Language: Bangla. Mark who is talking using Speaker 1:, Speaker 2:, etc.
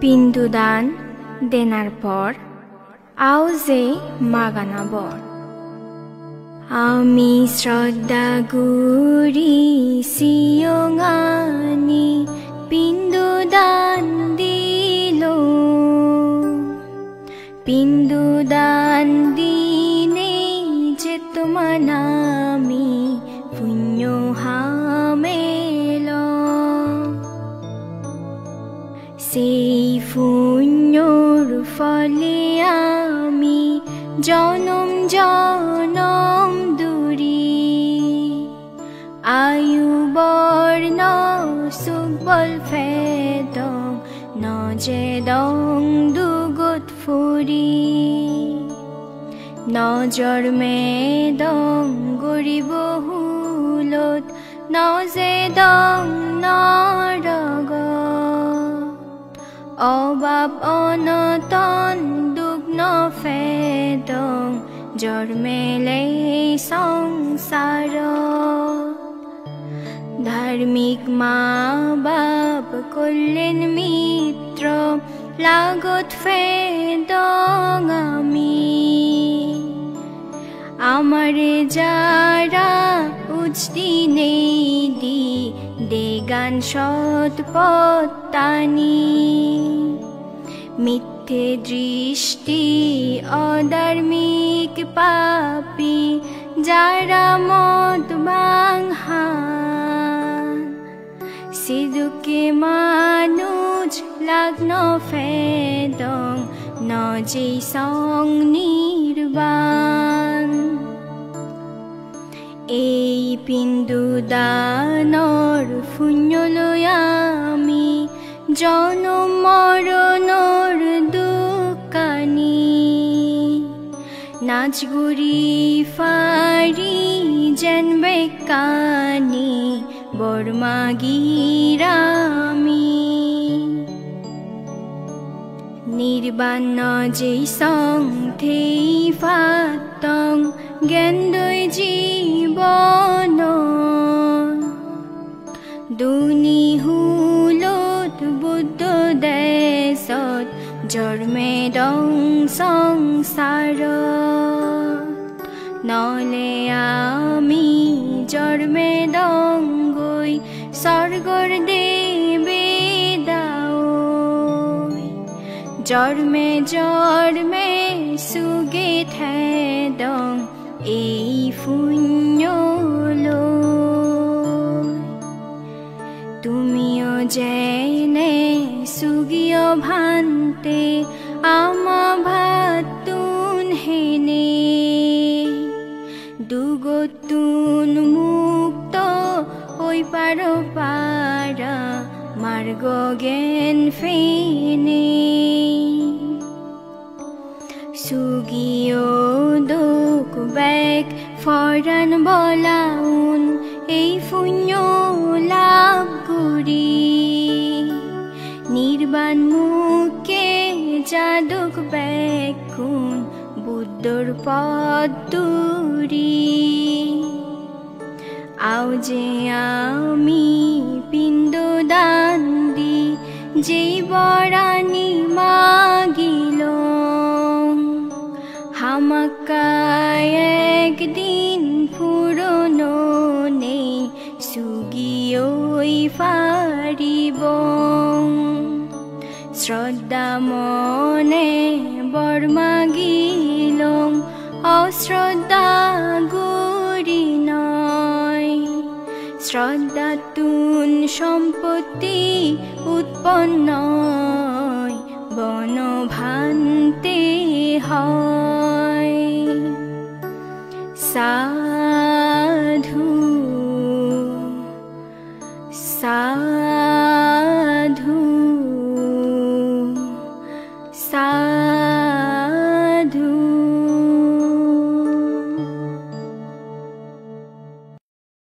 Speaker 1: পিণ্ডদান দেনার পর আওজে মাগানা বর আমি শ্রদ্ধা গুরি সিয়ঙানি পিণ্ডদান দিল পিণ্ডদান দিনে যে তোমার নামি পুণ্য হামেল সেই পুণ্যর ফলে আমি জনম জনম দুরি আয়ু বর্ণ সুবল ফেদং নজে দং দুগত ফুরি নজর মেদং গরিব হুলত নজে দং নরগ অভাব অনটন দুগ্ন ফেদং জন্মেলে সংসার ধার্মিক মা বাপ করলেন মিত্র লাগত ফেদং আমি আমারে যারা উজদিনে দি দেগান সৎ পত্তানি মিথ্যে দৃষ্টি অধার্মিক পাপী যারা মত ভাঙহান সিধুকে মানুষ লগ্ন ফেদং নজে সং নির্বাণ এই পিণ্ডদানর পুণ্য লই আমি জনম মরণর দুঃখানি নাচগুরি ফারি যেন বেকানি বর্মাগিরামি নির্বাণ যে সং থেই ফাতং জ্ঞানদৈ জীবন দুনি হুলত বুদ্ধ দেশত জন্মে দং সংসার নলে আমি জন্মে দং গৈ স্বর্গর দেবে দাও জন্মে জন্মে সুগে থেদং এই পুণ্য তুমিও জেনে সুগিয় ভান্তে আমা ভাতুন হেনে দুগতুন মুক্ত ওই পারো পারা মার্গ জ্ঞান ফেনে সুগিয় দুঃখ বেগ ফরান বলাউন এই পুণ্য লাভ করি নির্বাণ মুখে যাদুক বেগুন বুদ্ধর পদুরি আও যে আমি পিণ্ডদান দি যেই বরানি মাগিল হামাকায় একদিন পুরনো নেই সুগিয়ই ফারিব শ্রদ্ধা মনে বর্মাগিল অশ্রদ্ধা গুরি নয় শ্রদ্ধা তুন সম্পত্তি উৎপন্ন বন ভান্তে হয় সা